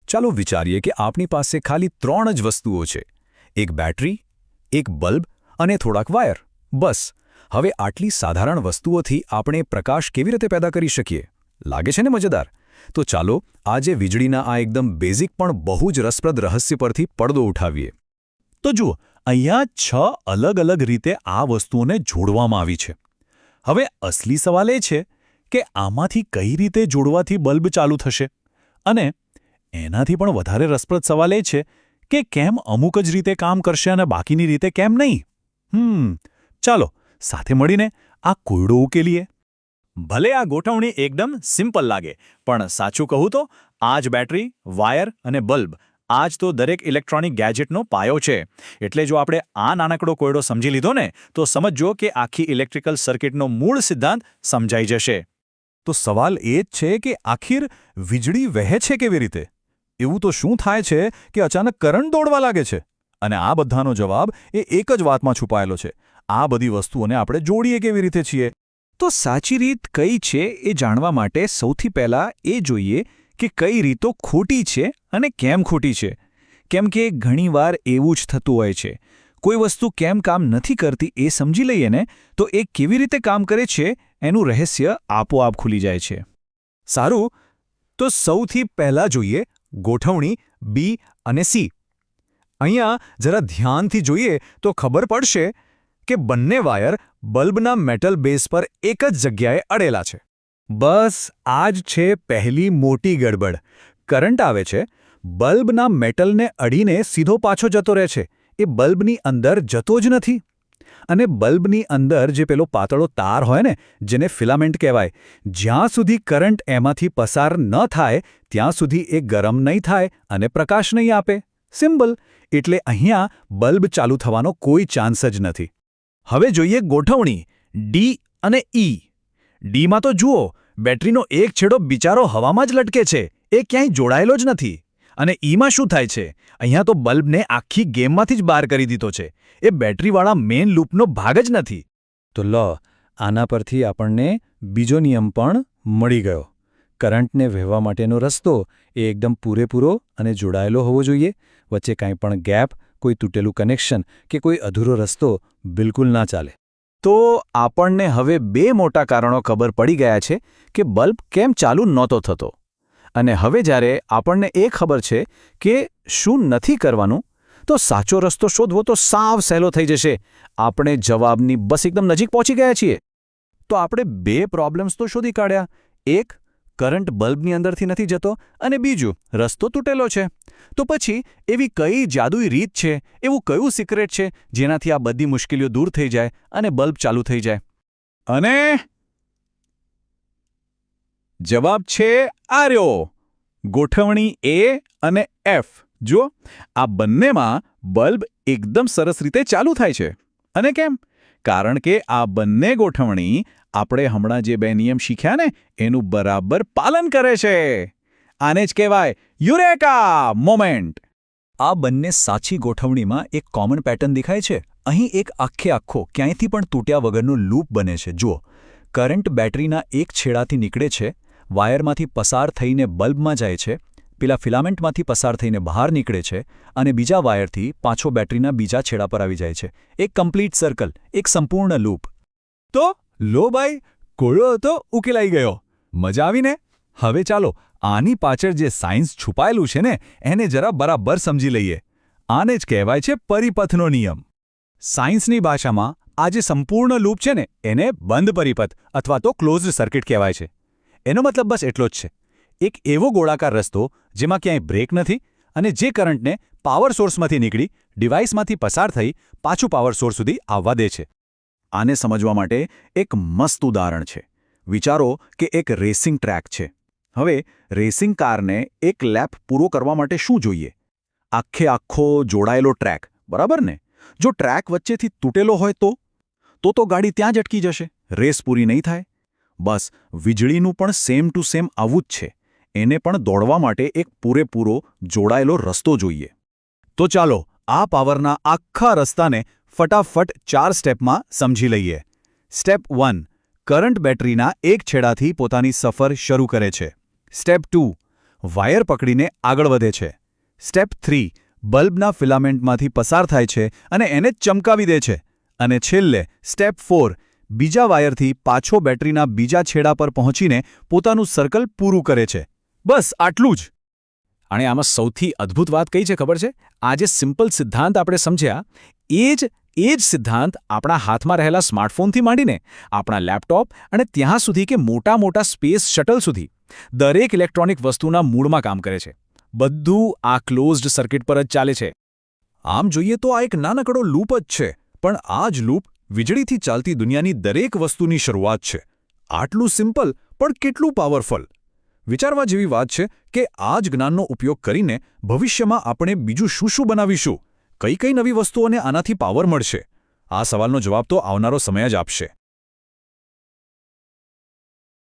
ચાલો વિચારીએ કે આપણી પાસે ખાલી 3 જ વસ્તુઓ છે, એક બેટરી, એક બલ્બ અને થોડાક વાયર. બસ. હવે આટલી સાધારણ વસ્તુઓથી આપણે પ્રકાશ કેવી રીતે પેદા કરી શકીએ? લાગે છે ને મજેદાર? તો ચાલો આજે વીજળીના આ એકદમ બેઝિક પણ બહુ જ રસપ્રદ રહસ્ય પરથી પડદો ઉઠાવીએ. તો જુઓ, અહીંયા 6 અલગ-અલગ રીતે આ વસ્તુઓને જોડવામાં આવી છે. હવે અસલી સવાલ એ છે કે આમાંથી કઈ રીતે જોડવાથી બલ્બ ચાલુ થશે? અને એનાથી પણ વધારે રસપ્રદ સવાલ એ છે કે કેમ અમુક જ રીતે કામ કરશે અને બાકીની રીતે કેમ નહીં? ચાલો સાથે મળીને આ કોયડો ઉકેલીએ. ભલે આ ગોઠવણી એકદમ સિમ્પલ લાગે, પણ સાચું કહું તો આ જ બેટરી, વાયર અને બલ્બ આ જ તો દરેક ઇલેક્ટ્રોનિક ગેજેટનો પાયો છે. એટલે જો આપણે આ નાનકડો કોયડો સમજી લીધો ને, તો સમજો કે આખી ઇલેક્ટ્રિકલ સર્કિટનો મૂળ સિદ્ધાંત સમજાઈ જશે. તો સવાલ એ જ છે કે આખિર વીજળી વહે છે કેવી રીતે? એવું તો શું થાય છે કે અચાનક કરંટ દોડવા લાગે છે? અને આ બધાનો જવાબ એ એક જ વાતમાં છુપાયેલો છે. આ બધી વસ્તુઓને આપણે જોડીએ કેવી રીતે છીએ? તો સાચી રીત કઈ છે એ જાણવા માટે સૌથી પહેલાં એ જોઈએ કે કઈ રીતો ખોટી છે અને કેમ ખોટી છે. કેમ કે ઘણીવાર એવું જ થતું હોય છે. કોઈ વસ્તુ કેમ કામ નથી કરતી એ સમજી લઈએ ને, તો એ કેવી રીતે કામ કરે છે એનું રહસ્ય આપોઆપ ખુલી જાય છે. સારું, તો સૌથી પહેલાં જોઈએ ગોઠવણી બી અને સી. અહીંયા જરા ધ્યાનથી જોઈએ તો ખબર પડશે કે બંને વાયર બલ્બના મેટલ બેઝ પર એક જ જગ્યાએ અડેલા છે. બસ આ જ છે પહેલી મોટી ગડબડ. કરંટ આવે છે, બલ્બના મેટલને અડીને સીધો પાછો જતો રહે છે. એ બલ્બની અંદર જતો જ નથી. અને બલ્બની અંદર જે પેલો પાતળો તાર હોય ને, જેને ફિલામેન્ટ કહેવાય, જ્યાં સુધી કરંટ એમાંથી પસાર ન થાય ત્યાં સુધી એ ગરમ નહીં થાય અને પ્રકાશ નહીં આપે. સિમ્પલ. એટલે અહીંયા બલ્બ ચાલુ થવાનો કોઈ ચાન્સ જ નથી. હવે જોઈએ ગોઠવણી ડી અને ઈ. ડીમાં તો જુઓ, બેટરીનો એક છેડો બિચારો હવામાં જ લટકે છે, એ ક્યાંય જોડાયેલો જ નથી. અને ઈમાં શું થાય છે? અહીંયા તો બલ્બને આખી ગેમમાંથી જ બહાર કરી દીધો છે. એ બેટરીવાળા મેઇન લૂપનો ભાગ જ નથી. તો લો, આના પરથી આપણને બીજો નિયમ પણ મળી ગયો. કરંટને વહેવા માટેનો રસ્તો એ એકદમ પૂરેપૂરો અને જોડાયેલો હોવો જોઈએ. વચ્ચે કાંઈ પણ ગેપ, કોઈ તૂટેલું કનેક્શન કે કોઈ અધૂરો રસ્તો બિલકુલ ના ચાલે. તો આપણને હવે 2 મોટા કારણો ખબર પડી ગયા છે કે બલ્બ કેમ ચાલુ નહોતો થતો. અને હવે જ્યારે આપણને એ ખબર છે કે શું નથી કરવાનું, તો સાચો રસ્તો શોધવો તો સાવ સહેલો થઈ જશે. આપણે જવાબની બસ એકદમ નજીક પહોંચી ગયા છીએ. તો આપણે 2 પ્રોબ્લેમ્સ તો શોધી કાઢ્યા. એક, કરંટ બલ્બની અંદરથી નથી જતો, અને બીજું, રસ્તો તૂટેલો છે. તો પછી એવી કઈ જાદુઈ રીત છે, એવું કયું સિક્રેટ છે જેનાથી આ બધી મુશ્કેલીઓ દૂર થઈ જાય અને બલ્બ ચાલુ થઈ જાય? અને જવાબ છે આર્યો. ગોઠવણી એ અને એફ. જુઓ, આ બંનેમાં બલ્બ એકદમ સરસ રીતે ચાલુ થાય છે. અને કેમ? કારણ કે આ બંને ગોઠવણી આપણે હમણાં જે 2 નિયમ શીખ્યા ને, એનું બરાબર પાલન કરે છે. આને જ કહેવાય યુરેકા મોમેન્ટ. આ બંને સાચી ગોઠવણીમાં એક કોમન પેટર્ન દેખાય છે. અહીં એક આખો ક્યાંયથી પણ તૂટ્યા વગરનો લૂપ બને છે. જુઓ, કરંટ બેટરીના એક છેડાથી નીકળે છે, વાયરમાંથી પસાર થઈને બલ્બમાં જાય છે, પેલા ફિલામેન્ટમાંથી પસાર થઈને બહાર નીકળે છે, અને બીજા વાયરથી પાછો બેટરીના બીજા છેડા પર આવી જાય છે. એક કમ્પ્લીટ સર્કલ, એક સંપૂર્ણ લૂપ. તો લો ભાઈ, કોયડો તો ઉકેલાઈ ગયો. મજા આવીને? હવે ચાલો આની પાછળ જે સાયન્સ છુપાયેલું છે ને, એને જરા બરાબર સમજી લઈએ. આને જ કહેવાય છે પરિપથનો નિયમ. સાયન્સની ભાષામાં આ જે સંપૂર્ણ લૂપ છે ને, એને બંધ પરિપથ અથવા તો ક્લોઝડ સર્કિટ કહેવાય છે. એનો મતલબ બસ એટલો જ છે. એક એવો ગોળાકાર રસ્તો જેમાં ક્યાંય બ્રેક નથી અને જે કરંટને પાવર સોર્સમાંથી નીકળી ડિવાઇસમાંથી પસાર થઈ પાછું પાવર સોર્સ સુધી આવવા દે છે. આને સમજવા માટે એક મસ્ત ઉદાહરણ છે. વિચારો કે એક રેસિંગ ટ્રેક છે. હવે રેસિંગ કારને એક લેપ પૂરો કરવા માટે શું જોઈએ? આખો જોડાયેલો ટ્રેક, બરાબર ને? જો ટ્રેક વચ્ચેથી તૂટેલો હોય તો ગાડી ત્યાં જ અટકી જશે, રેસ પૂરી નહીં થાય. બસ વીજળીનું પણ સેમ ટુ સેમ આવું જ છે. એને પણ દોડવા માટે એક પૂરેપૂરો જોડાયેલો રસ્તો જોઈએ. તો ચાલો આ પાવરના આખા રસ્તાને ફટાફટ 4 સ્ટેપમાં સમજી લઈએ. સ્ટેપ 1, કરંટ બેટરીના એક છેડાથી પોતાની સફર શરૂ કરે છે. સ્ટેપ 2, વાયર પકડીને આગળ વધે છે. સ્ટેપ 3 બલ્બના ફિલામેન્ટમાંથી પસાર થાય છે અને એને ચમકાવી દે છે. અને છેલ્લે સ્ટેપ 4 બીજા વાયરથી પાછો બેટરીના બીજા છેડા પર પહોંચીને પોતાનું સર્કલ પૂરું કરે છે. બસ આટલું જ. અને આમાં સૌથી અદ્ભુત વાત કઈ છે ખબર છે? આ જે સિમ્પલ સિદ્ધાંત આપણે સમજ્યા એ જ સિદ્ધાંત આપણા હાથમાં રહેલા સ્માર્ટફોનથી માંડીને આપણા લેપટોપ અને ત્યાં સુધી કે મોટા સ્પેસ શટલ સુધી દરેક ઇલેક્ટ્રોનિક વસ્તુના મૂળમાં કામ કરે છે. બધું આ ક્લોઝડ સર્કિટ પર જ ચાલે છે. આમ જોઈએ તો આ એક નાનકડો લૂપ જ છે, પણ આ જ લૂપ વીજળીથી ચાલતી દુનિયાની દરેક વસ્તુની શરૂઆત છે. આટલું સિમ્પલ પણ કેટલું પાવરફુલ. વિચારવા જેવી વાત છે કે આ જ જ્ઞાનનો ઉપયોગ કરીને ભવિષ્યમાં આપણે બીજું શું બનાવીશું? કઈ નવી વસ્તુઓને આનાથી પાવર મળશે? આ સવાલનો જવાબ તો આવનારો સમય જ આપશે.